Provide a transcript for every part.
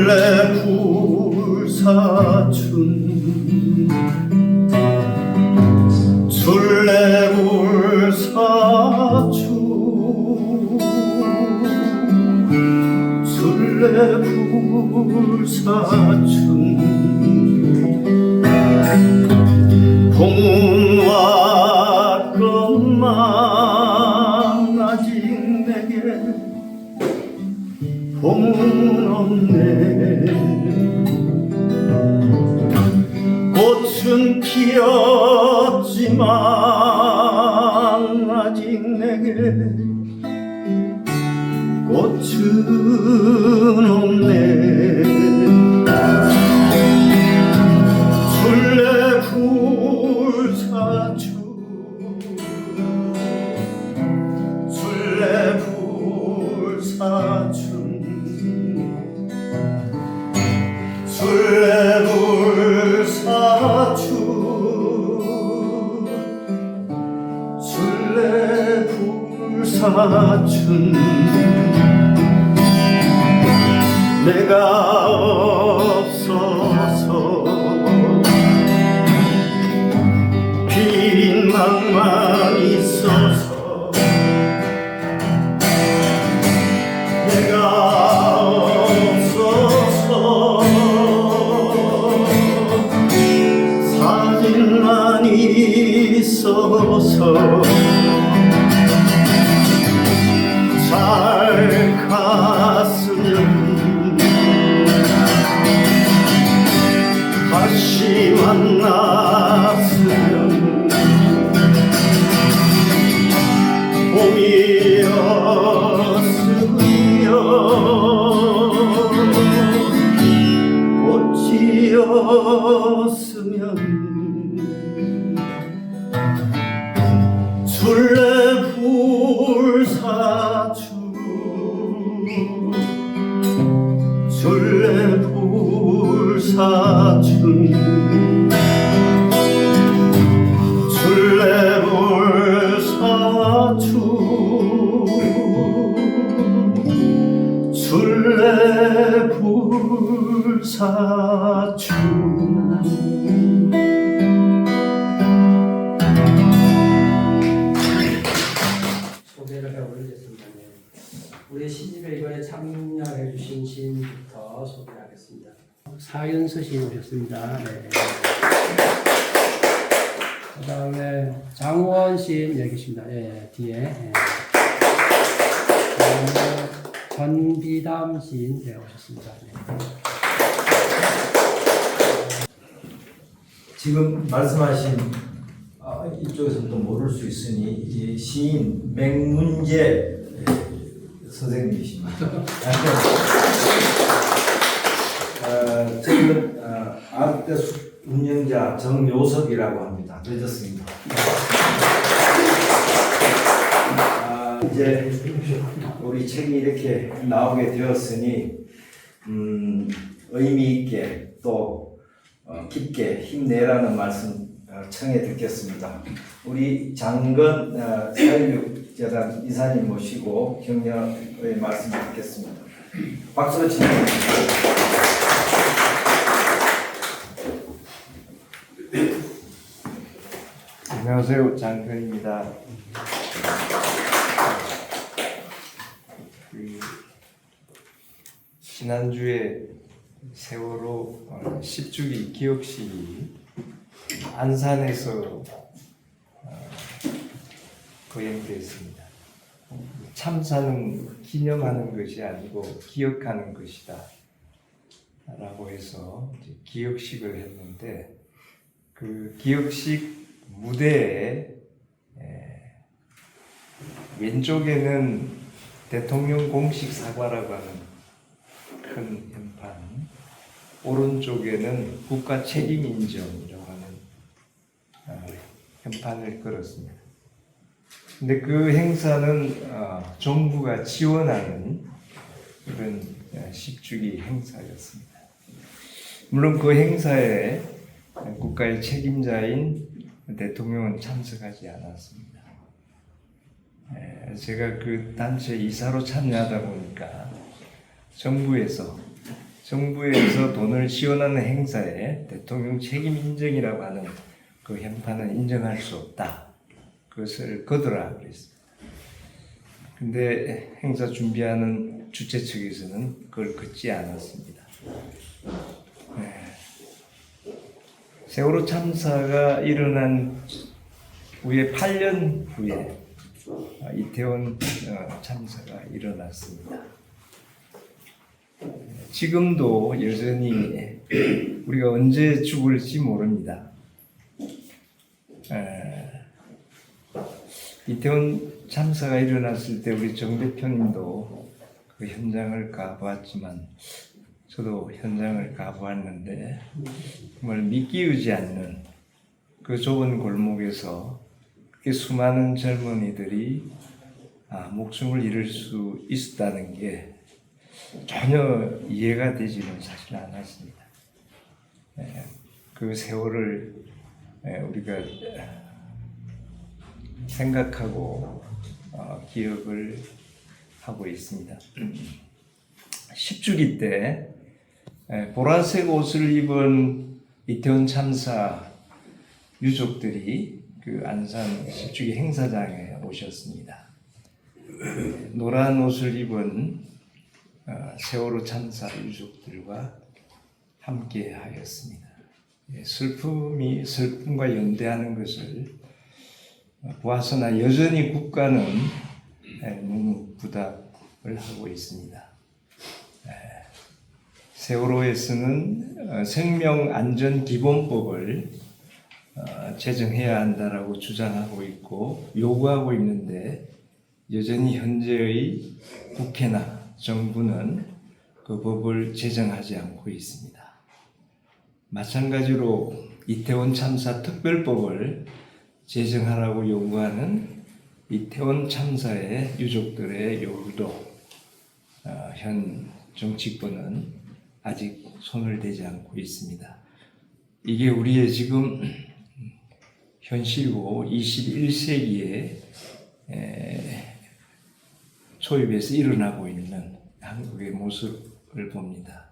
술래불사춘 봄은 왔건만 아직 내게 봄은 없네. 꽃은 피었지만 아직 내게 꽃은 없네. 술래불사춘 내가 없어서 빈방만 있어서 내가 없어서 사진만 있어서 잘 갔으면 다시 만났으면 봄이었으면 꽃이었으면 술래불사춘 소개를 해보겠습니다. 우리 시집에 이번에 참여해 주신 시인부터 소개하겠습니다. 사연서 시인 오셨습니다. 네. 그 다음에 장원 시인 여기 계십니다. 예, 뒤에. 예. 전비담 시인 오셨습니다. 네. 지금 말씀하신 이쪽에서도 모를 수 있으니 이 시인 맹문재 선생님이십니다. 저는 아르떼 운영자 정요섭이라고 합니다. 늦었습니다. 이제 우리 책이 이렇게 나오게 되었으니 의미 있게 또 깊게 힘내라는 말씀 청해 듣겠습니다. 우리 장건 4.16재단 이사님 모시고 격려의 말씀 듣겠습니다. 박수로 청해드립니다. 안녕하세요, 장건입니다. 지난주에 세월호 10주기 기억식이 안산에서 거행되었습니다. 참사는 기념하는 것이 아니고 기억하는 것이다 라고 해서 이제 기억식을 했는데, 그 기억식 무대에 왼쪽에는 대통령 공식 사과라고 하는 큰 현판, 오른쪽에는 국가 책임 인정이라고 하는 현판을 걸었습니다. 근데 그 행사는 정부가 지원하는 그런 10주기 행사였습니다. 물론 그 행사에 국가의 책임자인 대통령은 참석하지 않았습니다. 제가 그 단체 이사로 참여하다 보니까 정부에서 정부에서 돈을 지원하는 행사에 대통령 책임 인정이라고 하는 그 형판은 인정할 수 없다. 그것을 거두라 그랬습니다. 근데 행사 준비하는 주최 측에서는 그걸 걷지 않았습니다. 세월호 참사가 일어난 후에 8년 후에 이태원 참사가 일어났습니다. 지금도 여전히 우리가 언제 죽을지 모릅니다. 이태원 참사가 일어났을 때 우리 정 대표님도 그 현장을 가보았지만 저도 현장을 가보았는데 정말 믿기지 않는 그 좁은 골목에서 그렇게 수많은 젊은이들이 목숨을 잃을 수 있었다는 게 전혀 이해가 되지는 사실 않았습니다. 그 세월을 우리가 생각하고 기억을 하고 있습니다. 10주기 때 보라색 옷을 입은 이태원 참사 유족들이 그 안산 10주기 행사장에 오셨습니다. 노란 옷을 입은 세월호 참사 유족들과 함께 하였습니다. 슬픔이 슬픔과 연대하는 것을 보았으나 여전히 국가는 묵묵부답을 하고 있습니다. 세월호에서는 생명안전기본법을 제정해야 한다라고 주장하고 있고 요구하고 있는데 여전히 현재의 국회나 정부는 그 법을 제정하지 않고 있습니다. 마찬가지로 이태원 참사 특별법을 제정하라고 요구하는 이태원 참사의 유족들의 요구도 현 정치권은 아직 손을 대지 않고 있습니다. 이게 우리의 지금 현실이고 21세기에 초입에서 일어나고 있는 한국의 모습을 봅니다.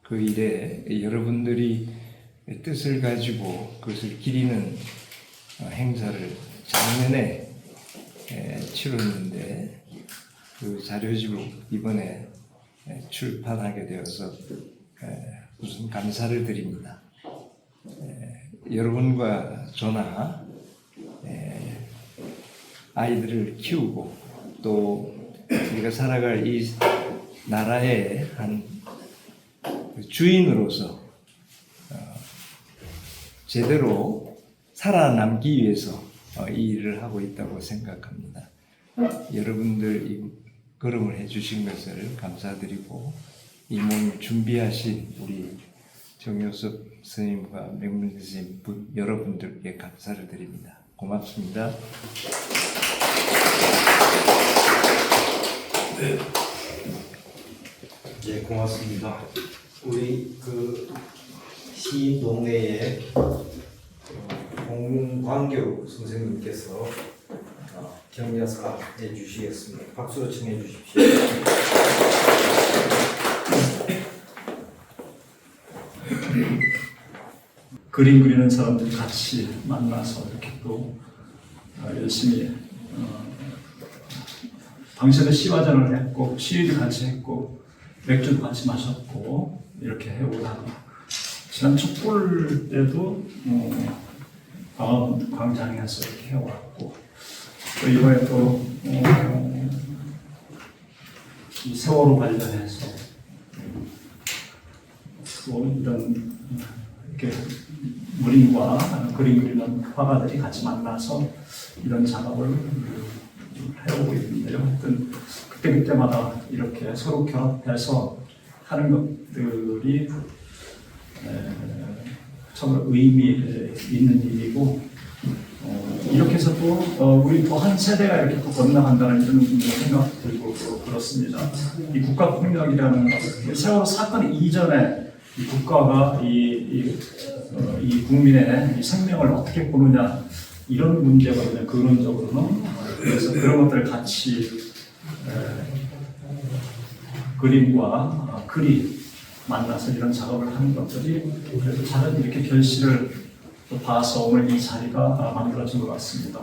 그 일에 여러분들이 뜻을 가지고 그것을 기리는 행사를 작년에 치렀는데 그 자료집을 이번에 출판하게 되어서 무슨 감사를 드립니다. 여러분과 저나 아이들을 키우고 또 우리가 살아갈 이 나라의 한 주인으로서 제대로 살아남기 위해서 이 일을 하고 있다고 생각합니다. 여러분들 이 걸음을 해주신 것을 감사드리고 이 모임 준비하신 우리 정효섭 스님과 명문 스님 여러분들께 감사를 드립니다. 고맙습니다. 네, 고맙습니다. 우리 그 시동네의 공광교 선생님께서 격려사해 주시겠습니다. 박수로 청해 주십시오. 그림 그리는 사람들 같이 만나서 이렇게 또 열심히 당시에도 시화전을 했고 시위도 같이 했고 맥주도 같이 마셨고 이렇게 해오다가 지난 촛불 때도 광장에서 이렇게 해왔고 또 이번에 또 이 세월호 관련해서 또 이런 이렇게 무림과 그림 그리는 화가들이 같이 만나서 이런 작업을 해오고 있는데요. 하여튼 그때마다 이렇게 서로 결합해서 하는 것들이 참으로 의미 있는 일이고 이렇게 해서 또 우리 또 한 세대가 이렇게 또 건너간다는 이런 생각 들고 그렇습니다. 이 국가폭력이라는 것, 세월호 사건 이전에 이 국가가 이 국민의 이 생명을 어떻게 보느냐 이런 문제거든요. 근원적으로는. 그래서 그런 것들을 같이 그림과 글이 만나서 이런 작업을 하는 것들이 그래도 다른 이렇게 결실을 또 봐서 오늘 이 자리가 만들어진 것 같습니다.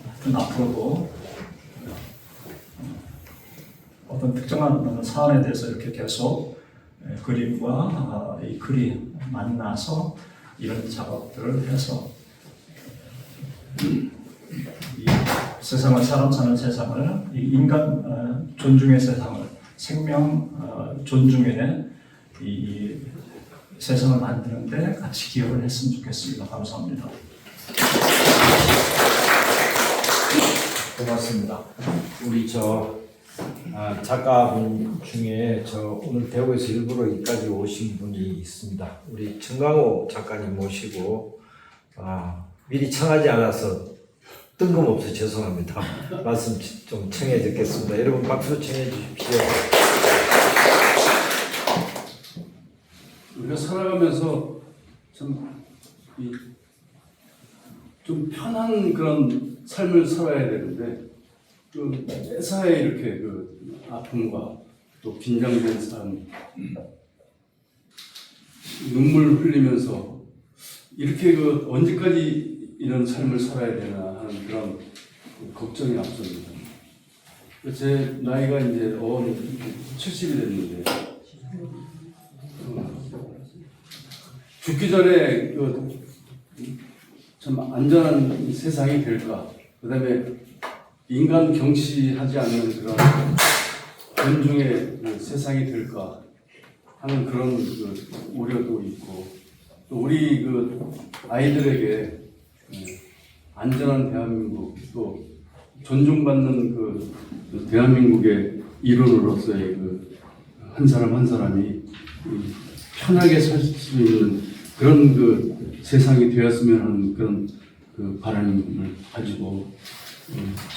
하여튼 앞으로도 어떤 특정한 사안에 대해서 이렇게 계속 그림과 이 글이 만나서 이런 작업들을 해서 이 세상을 사람 사는 세상을 이 인간 존중의 세상을 생명 존중의 이 세상을 만드는데 같이 기여를 했으면 좋겠습니다. 감사합니다. 고맙습니다. 우리 작가분 중에 오늘 대구에서 일부러 여기까지 오신 분이 있습니다. 우리 정강호 작가님 모시고 미리 청하지 않아서 뜬금없이 죄송합니다. 말씀 좀 청해 듣겠습니다. 여러분 박수 청해 주십시오. 우리가 살아가면서 좀 편한 그런 삶을 살아야 되는데 매사에 이렇게 아픔과 또 긴장된 삶, 눈물 흘리면서 이렇게 언제까지 이런 삶을 살아야 되나 하는 그런 걱정이 앞섭니다. 제 나이가 이제 70이 됐는데 죽기 전에 참 안전한 세상이 될까? 그다음에 인간 경시하지 않는 그런 존중의 세상이 될까 하는 그런 우려도 있고 또 우리 아이들에게 안전한 대한민국 또 존중받는 대한민국의 일원으로서의 한 사람 한 사람이 편하게 살 수 있는 그런 세상이 되었으면 하는 그런 바람을 가지고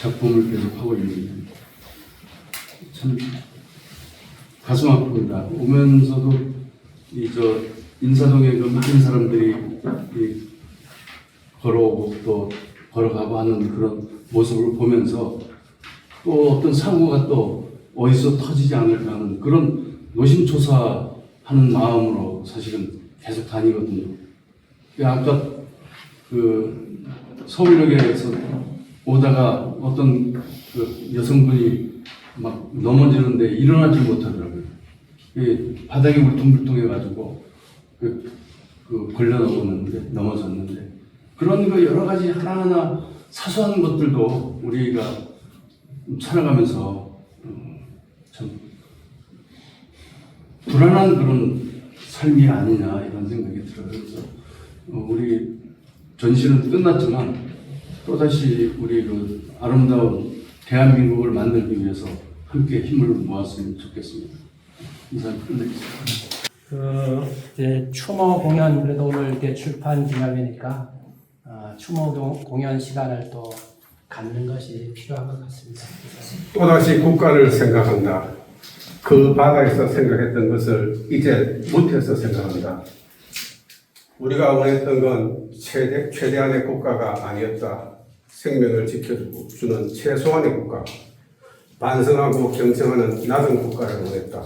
작품을 계속 하고 있는데 참 가슴 아픕니다. 오면서도 인사동에 많은 사람들이 걸어오고 또 걸어가고 하는 그런 모습을 보면서 또 어떤 사고가 또 어디서 터지지 않을까 하는 그런 노심초사하는 마음으로 사실은 계속 다니거든요. 아까 서울역에서 오다가 어떤 여성분이 막 넘어지는데 일어나지 못하더라고요. 바닥이 울퉁불퉁해가지고 걸려 넘어졌는데 그런 여러 가지 하나하나 사소한 것들도 우리가 살아가면서 참 불안한 그런 삶이 아니냐 이런 생각이 들어요. 그래서 우리 전시는 끝났지만 또다시 우리 아름다운 대한민국을 만들기 위해서 함께 힘을 모았으면 좋겠습니다. 이상 끝내겠습니다. 이제 추모 공연 그래도 오늘 이렇게 출판 기념이니까 추모 공연 시간을 또 갖는 것이 필요한 것 같습니다. 또다시 국가를 생각한다. 그 바다에서 생각했던 것을 이제 못해서 생각한다. 우리가 원했던 건 최대한의 국가가 아니었다. 생명을 지켜주고 주는 최소한의 국가, 반성하고 경청하는 낮은 국가를 원했다.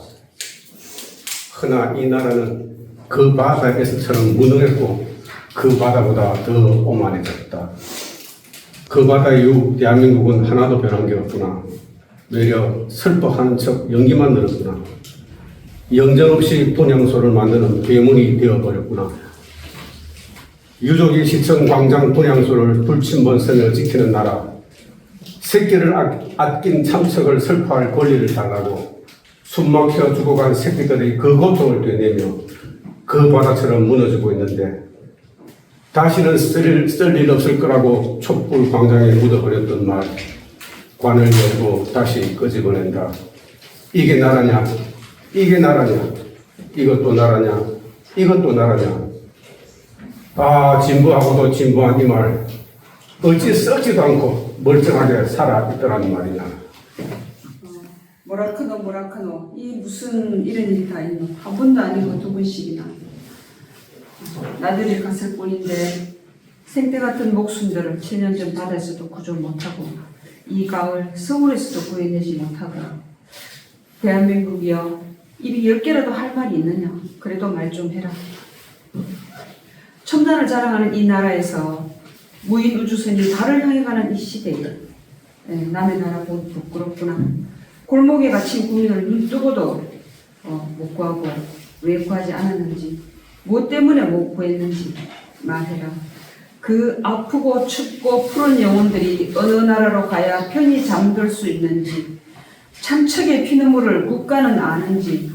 허나 이 나라는 그 바다에서처럼 무능했고 그 바다보다 더 오만해졌다. 그 바다 이후 대한민국은 하나도 변한 게 없구나. 외려 슬퍼하는 척 연기만 늘었구나. 영정없이 분향소를 만드는 괴물이 되어버렸구나. 유족이 시청 광장 분향소를 불침번성을 지키는 나라. 새끼를 아낀 참석을 슬퍼할 권리를 달라고 숨막혀 죽어간 새끼들이 그 고통을 되내며 그 바다처럼 무너지고 있는데 다시는 쓸 일 없을 거라고 촛불 광장에 묻어버렸던 말 관을 열고 다시 끄집어낸다. 이게 나라냐? 이게 나라냐? 이것도 나라냐? 이것도 나라냐? 진부하고도 진부한 이 말 어찌 썩지도 않고 멀쩡하게 살아있더라는 말이냐? 뭐라카노 이 무슨 이런 일이 다 있노? 한 번도 아니고 두 번씩이나 나들이 갔을 뿐인데 생떼 같은 목숨들을 7년 전 바다에서도 구조 못하고 이 가을 서울에서도 구해내지 못하고 대한민국이여 입이 10개라도 할 말이 있느냐? 그래도 말 좀 해라. 첨단을 자랑하는 이 나라에서 무인 우주선이 달을 향해 가는 이 시대에 남의 나라 보기 부끄럽구나. 골목에 갇힌 국민을 눈 뜨고도 못 구하고 왜 구하지 않았는지, 무엇 때문에 못 구했는지 말해라. 그 아프고 춥고 푸른 영혼들이 어느 나라로 가야 편히 잠들 수 있는지, 참척의 피눈물을 국가는 아는지.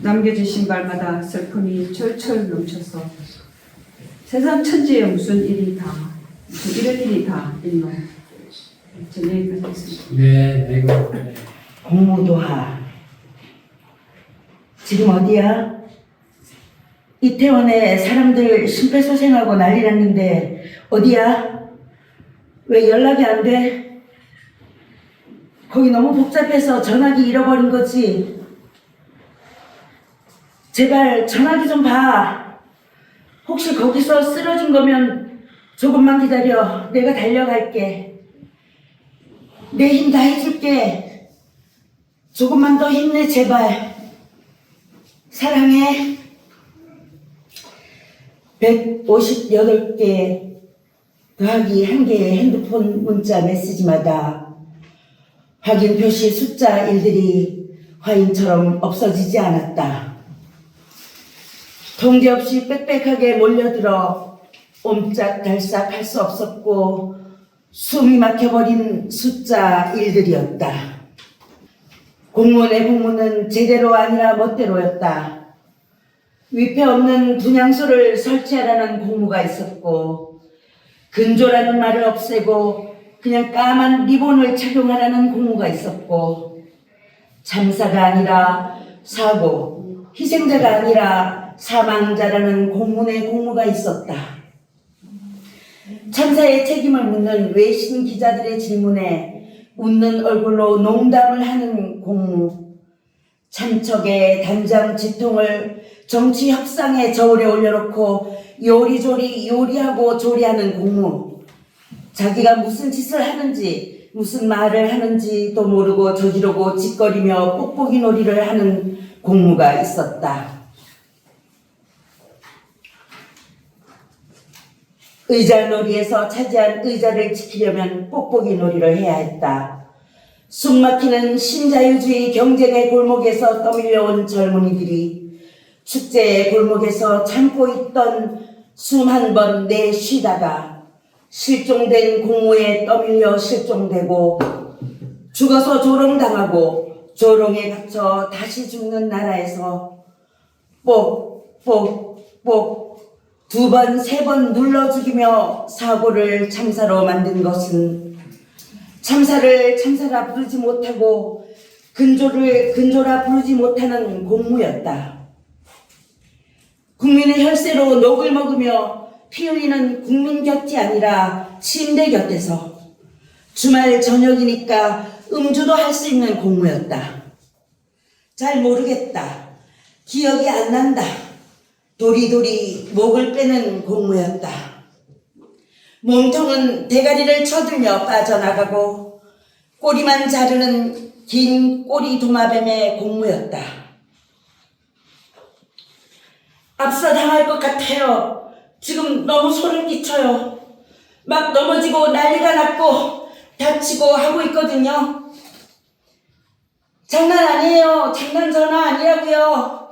남겨진 신발마다 슬픔이 철철 넘쳐서 세상 천지에 무슨 일이 다, 무슨 이런 일이 다 있노. 전 여기까지 하겠습니다. 네, 아이고. 네. 공무도하. 지금 어디야? 이태원에 사람들 심폐소생하고 난리 났는데 어디야? 왜 연락이 안 돼? 거기 너무 복잡해서 전화기 잃어버린 거지? 제발 전화기 좀 봐. 혹시 거기서 쓰러진 거면 조금만 기다려. 내가 달려갈게. 내 힘 다 해줄게. 조금만 더 힘내, 제발. 사랑해. 158개 더하기 1개의 핸드폰 문자 메시지마다 확인 표시 숫자 일들이 화인처럼 없어지지 않았다. 통제 없이 빽빽하게 몰려들어 옴짝달싹 할 수 없었고 숨이 막혀버린 숫자 일들이었다. 공무원의 공무는 제대로 아니라 멋대로였다. 위패 없는 분향소를 설치하라는 공무가 있었고 근조라는 말을 없애고 그냥 까만 리본을 착용하라는 공무가 있었고 참사가 아니라 사고, 희생자가 아니라 사망자라는 공문의 공무가 있었다. 참사의 책임을 묻는 외신 기자들의 질문에 웃는 얼굴로 농담을 하는 공무, 참척의 단장 지통을 정치 협상의 저울에 올려놓고 요리조리 요리하고 조리하는 공무, 자기가 무슨 짓을 하는지 무슨 말을 하는지도 모르고 저지르고 짓거리며 뽁뽁이 놀이를 하는 공무가 있었다. 의자놀이에서 차지한 의자를 지키려면 뽁뽁이 놀이를 해야 했다. 숨막히는 신자유주의 경쟁의 골목에서 떠밀려온 젊은이들이 축제의 골목에서 참고 있던 숨 한 번 내쉬다가 실종된 공무에 떠밀려 실종되고 죽어서 조롱당하고 조롱에 갇혀 다시 죽는 나라에서 뽁뽁뽁 2번, 3번 눌러 죽이며 사고를 참사로 만든 것은 참사를 참사라 부르지 못하고 근조를 근조라 부르지 못하는 공무였다. 국민의 혈세로 녹을 먹으며 피 흘리는 국민 곁이 아니라 침대 곁에서 주말 저녁이니까 음주도 할 수 있는 공무였다. 잘 모르겠다. 기억이 안 난다. 도리도리 목을 빼는 공무였다. 몸통은 대가리를 쳐들며 빠져나가고 꼬리만 자르는 긴 꼬리 도마뱀의 공무였다. 압사당할 것 같아요. 지금 너무 소름 끼쳐요. 막 넘어지고 난리가 났고 다치고 하고 있거든요. 장난 아니에요. 장난 전화 아니라고요.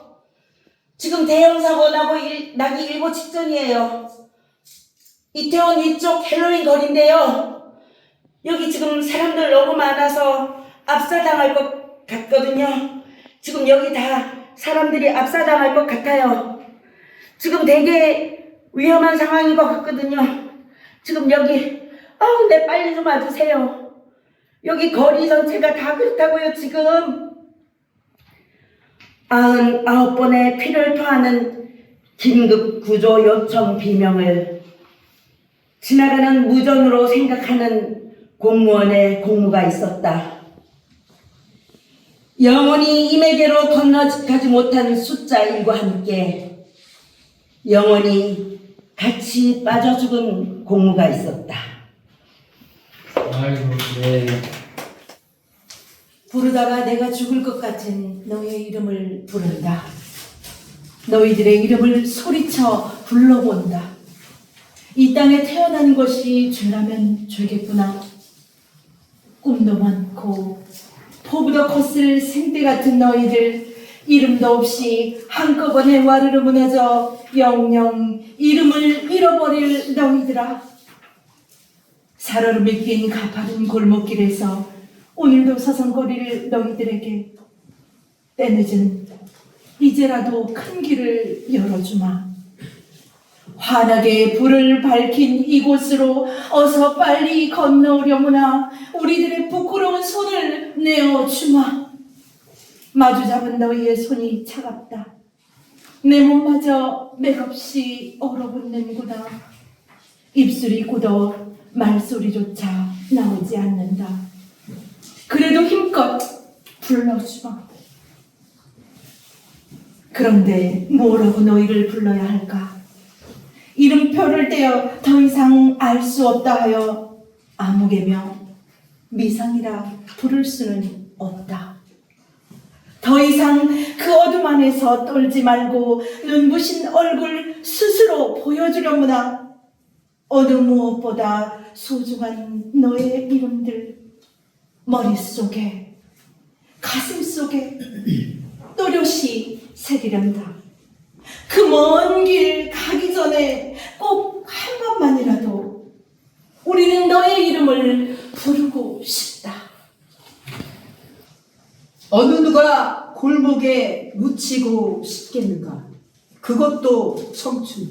지금 대형 사고 나기 일보 직전이에요. 이태원 위쪽 헬로윈 거리인데요. 여기 지금 사람들 너무 많아서 압사당할 것 같거든요. 지금 여기 다 사람들이 압사당할 것 같아요. 지금 되게 위험한 상황인 것 같거든요. 지금 여기 네 빨리 좀 와주세요. 여기 거리 전체가 다 그렇다고요. 지금 99번의 피를 토하는 긴급 구조 요청 비명을 지나가는 무전으로 생각하는 공무원의 공무가 있었다. 영원히 임에게로 건너가지 못한 숫자 1과 함께 영원히 같이 빠져 죽은 공무가 있었다. 아이고, 네. 부르다가 내가 죽을 것 같은 너의 이름을 부른다. 너희들의 이름을 소리쳐 불러본다. 이 땅에 태어난 것이 죄라면 죄겠구나. 꿈도 많고 포부도 컸을 생떼 같은 너희들, 이름도 없이 한꺼번에 와르르 무너져 영영 이름을 잃어버릴 너희들아. 살얼음이 낀 가파른 골목길에서 오늘도 서성거릴 너희들에게 때늦은 이제라도 큰 길을 열어주마. 환하게 불을 밝힌 이곳으로 어서 빨리 건너오려무나. 우리들의 부끄러운 손을 내어주마. 마주 잡은 너희의 손이 차갑다. 내 몸마저 맥없이 얼어붙는구나. 입술이 굳어 말소리조차 나오지 않는다. 그래도 힘껏 불러주마. 그런데 뭐라고 너희를 불러야 할까? 이름표를 떼어 더 이상 알 수 없다 하여 아무개며 미상이라 부를 수는 없다. 더 이상 그 어둠 안에서 떨지 말고 눈부신 얼굴 스스로 보여주려무나. 어느 무엇보다 소중한 너의 이름들, 머릿속에, 가슴속에 또렷이 새기련다. 그 먼 길 가기 전에 꼭 한 번만이라도 우리는 너의 이름을 부르고 싶다. 어느 누가 골목에 묻히고 싶겠는가? 그것도 청춘.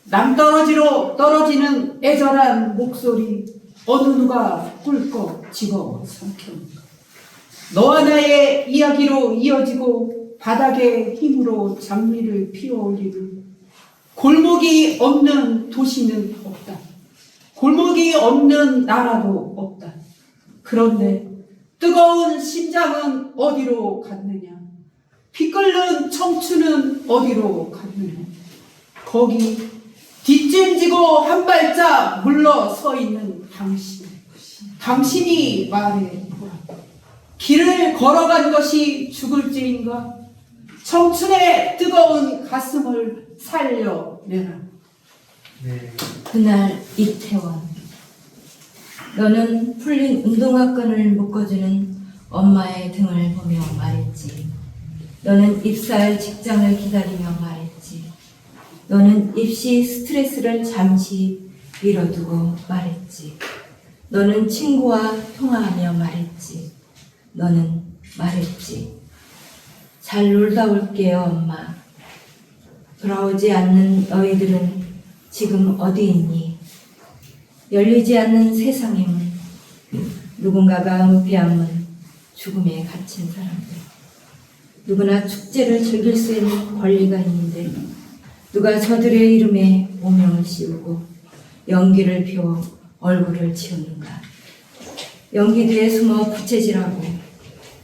남떨어지로 떨어지는 애절한 목소리, 어느 누가 꿀꺽 집어 삼켰는가? 너와 나의 이야기로 이어지고 바닥의 힘으로 장미를 피워올리는 골목이 없는 도시는 없다. 골목이 없는 나라도 없다. 그런데 뜨거운 심장은 어디로 갔느냐? 피 끓는 청춘은 어디로 갔느냐? 거기 뒷짐지고 한 발짝 물러서 있는 당신. 당신이 말해보라. 길을 걸어간 것이 죽을지인가? 청춘의 뜨거운 가슴을 살려내라. 그날 이태원, 너는 풀린 운동화끈을 묶어주는 엄마의 등을 보며 말했지. 너는 입사할 직장을 기다리며 말했지. 너는 입시 스트레스를 잠시 미뤄두고 말했지. 너는 친구와 통화하며 말했지. 너는 말했지. 잘 놀다 올게요, 엄마. 돌아오지 않는 너희들은 지금 어디 있니? 열리지 않는 세상의 문, 누군가가 은폐한 문, 죽음에 갇힌 사람들. 누구나 축제를 즐길 수 있는 권리가 있는데 누가 저들의 이름에 오명을 씌우고 연기를 피워 얼굴을 치우는가? 연기 뒤에 숨어 부채질하고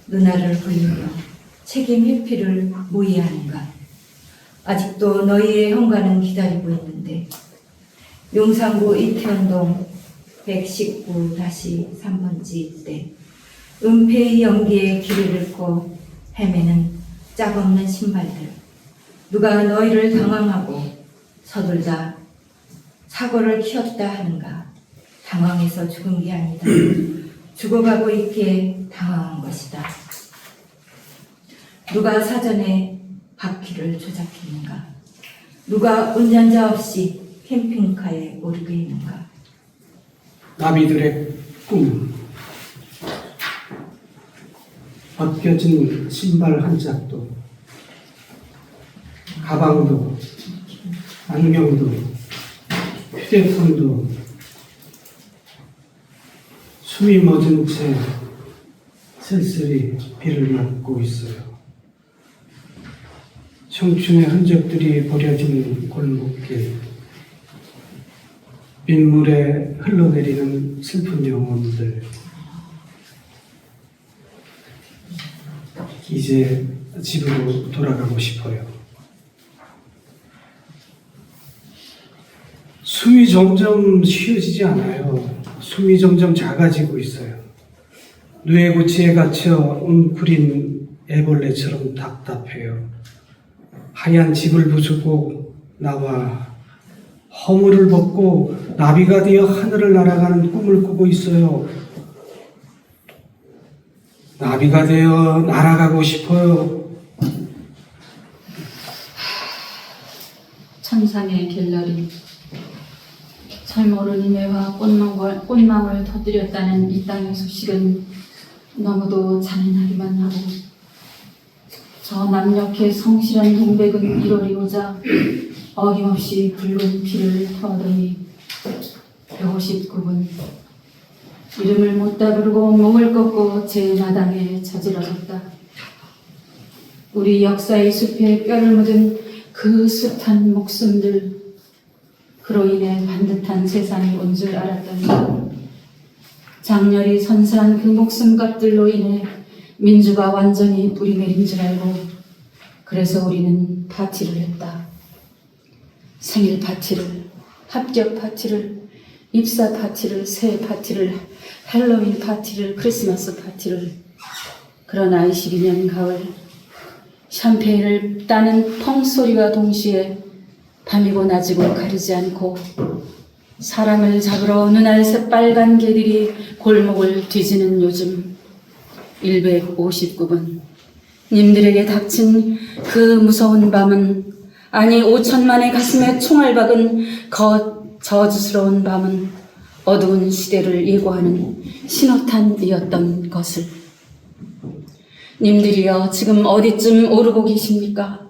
누나를 불리며 책임 회피를 무의하는가? 아직도 너희의 현관은 기다리고 있는데 용산구 이태원동 119-3번지 때 은폐의 연기에 길을 잃고 헤매는 짝없는 신발들. 누가 너희를 당황하고 서둘다 사고를 키웠다 하는가? 당황해서 죽은 게 아니다. 죽어가고 있기에 당황한 것이다. 누가 사전에 바퀴를 조작했는가? 누가 운전자 없이 캠핑카에 오르게 했는가? 나비들의 꿈. 벗겨진 신발 한 짝도, 가방도, 안경도, 휴대폰도 숨이 멎은 채 쓸쓸히 비를 맞고 있어요. 청춘의 흔적들이 버려진 골목길, 빗물에 흘러내리는 슬픈 영혼들. 이제 집으로 돌아가고 싶어요. 숨이 점점 쉬어지지 않아요. 숨이 점점 작아지고 있어요. 누에고치에 갇혀 웅크린 애벌레처럼 답답해요. 하얀 집을 부수고 나와 허물을 벗고 나비가 되어 하늘을 날아가는 꿈을 꾸고 있어요. 나비가 되어 날아가고 싶어요. 천상의 갤러리, 젊어른 이매와 꽃망울 터뜨렸다는 이 땅의 소식은 너무도 잔인하기만 하고, 저 남녘의 성실한 동백은 1월이 오자 어김없이 붉은 피를 토하더니 159분 이름을 못다 부르고 목을 꺾고 제 마당에 저질러졌다. 우리 역사의 숲에 뼈를 묻은 그 숱한 목숨들, 그로 인해 반듯한 세상이 온 줄 알았더니 장렬히 선사한 그 목숨값들로 인해 민주가 완전히 뿌리 내린 줄 알고, 그래서 우리는 파티를 했다. 생일 파티를, 합격 파티를, 입사 파티를, 새해 파티를, 할로윈 파티를, 크리스마스 파티를. 그러나 22년 가을, 샴페인을 따는 펑 소리와 동시에 밤이고 낮이고 가리지 않고 사람을 잡으러 눈알 새빨간 개들이 골목을 뒤지는 요즘, 159분 님들에게 닥친 그 무서운 밤은, 아니 5천만의 가슴에 총알 박은 저주스러운 밤은 어두운 시대를 예고하는 신호탄이었던 것을. 님들이여 지금 어디쯤 오르고 계십니까?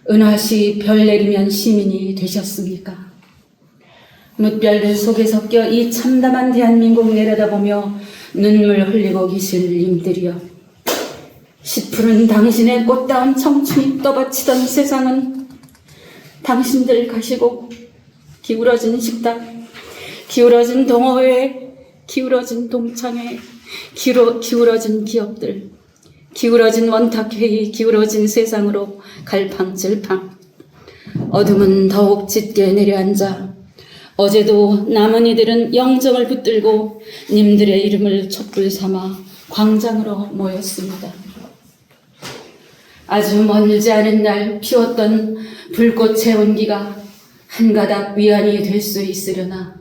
은하시 별 내리면 시민이 되셨습니까? 뭇별들 속에 섞여 이 참담한 대한민국 내려다보며 눈물 흘리고 계실 님들이여, 시푸른 당신의 꽃다운 청춘이 떠받치던 세상은 당신들 가시고 기울어진 식당, 기울어진 동호회, 기울어진 동창회, 기울어진 기업들, 기울어진 원탁회의, 기울어진 세상으로 갈팡질팡. 어둠은 더욱 짙게 내려앉아 어제도 남은 이들은 영정을 붙들고 님들의 이름을 촛불 삼아 광장으로 모였습니다. 아주 멀지 않은 날 피웠던 불꽃의 온기가 한 가닥 위안이 될 수 있으려나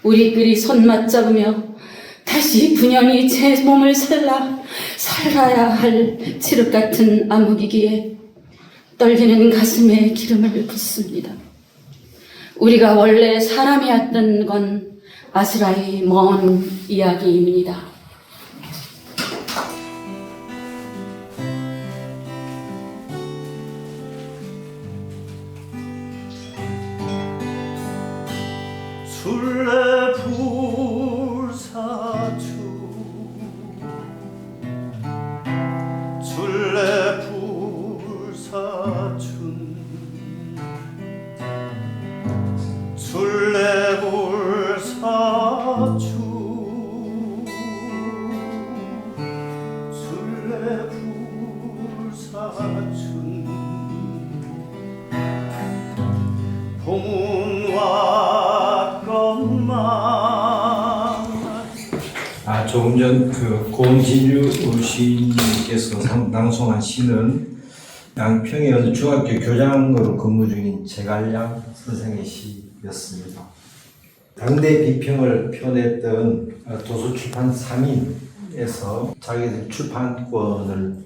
우리끼리 손 맞잡으며 다시 분연히 제 몸을 살아야 할 칠흑 같은 암흑이기에 떨리는 가슴에 기름을 붓습니다. 우리가 원래 사람이었던 건 아스라이 먼 이야기입니다. 술래 불사춘 술래 불사춘 술래 불사춘 술래 불사춘 봄은 조금 전 그 고은진유 시인께서 낭송한 시는 양평의 어느 중학교 교장으로 근무 중인 제갈량 선생의 시였습니다. 당대 비평을 표냈던 도서출판 3인에서 자기들 출판권을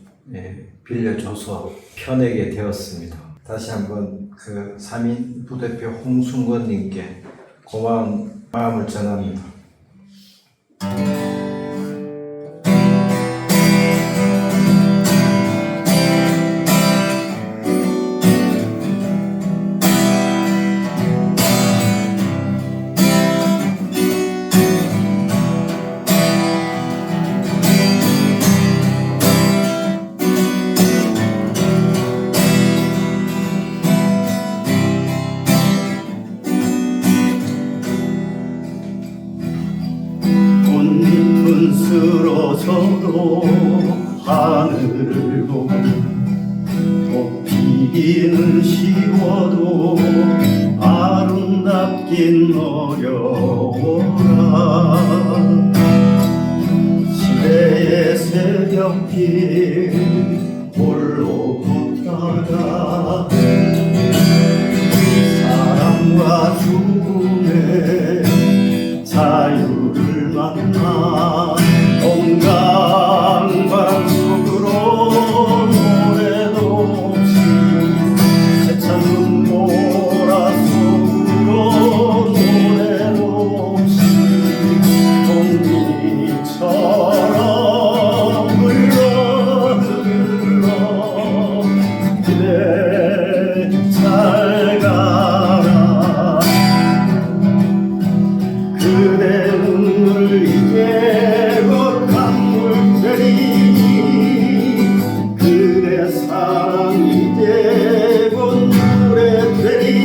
빌려줘서 펴내게 되었습니다. 다시 한번 그 3인 부대표 홍순권님께 고마운 마음을 전합니다. 꽃잎은 쓰러져도 하늘을 보고 꽃피기는 쉬워도 아름답긴 어려워라. 시대 새벽길 홀로 걷다가 사랑과 죽음의 자유를 만나 건강바람 속으로 노래도 없이 세찬 눈보라 속으로 노래도 없이 동리처럼 흘러 그대 잘 가라 그대 눈물 이제 곧 강물들이 그대 사랑 이제 곧 노래 되리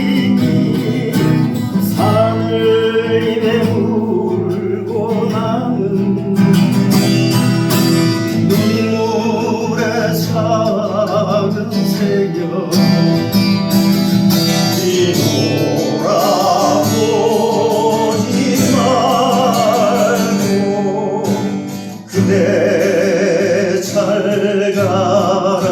산을 입에 물고 나는 눈물의 작은 새겨 뒤돌아보지 말고 그대 잘 가라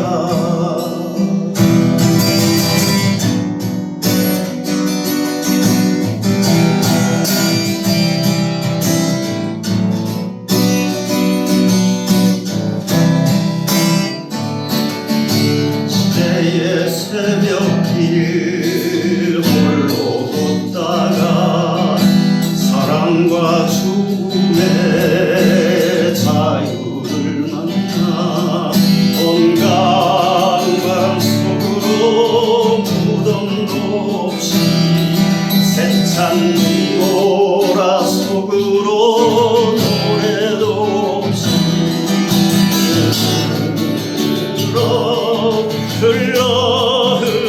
시대의 새벽길 홀로 걷다가 사랑과 죽음의 자유를 만나 건강바람 속으로 무덤도 없이 세찬 눈보라 속으로 노래도 없이 흘러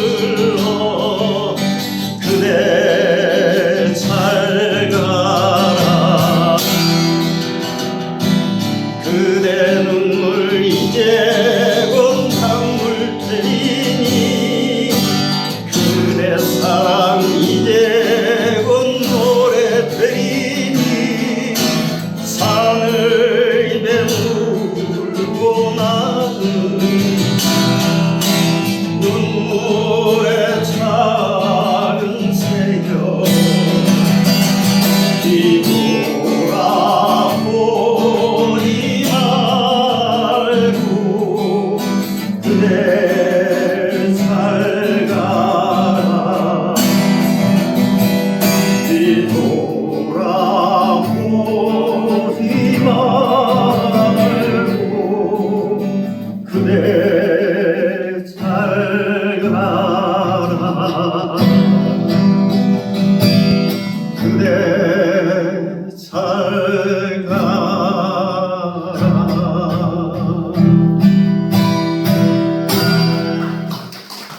그대 잘 가라 그대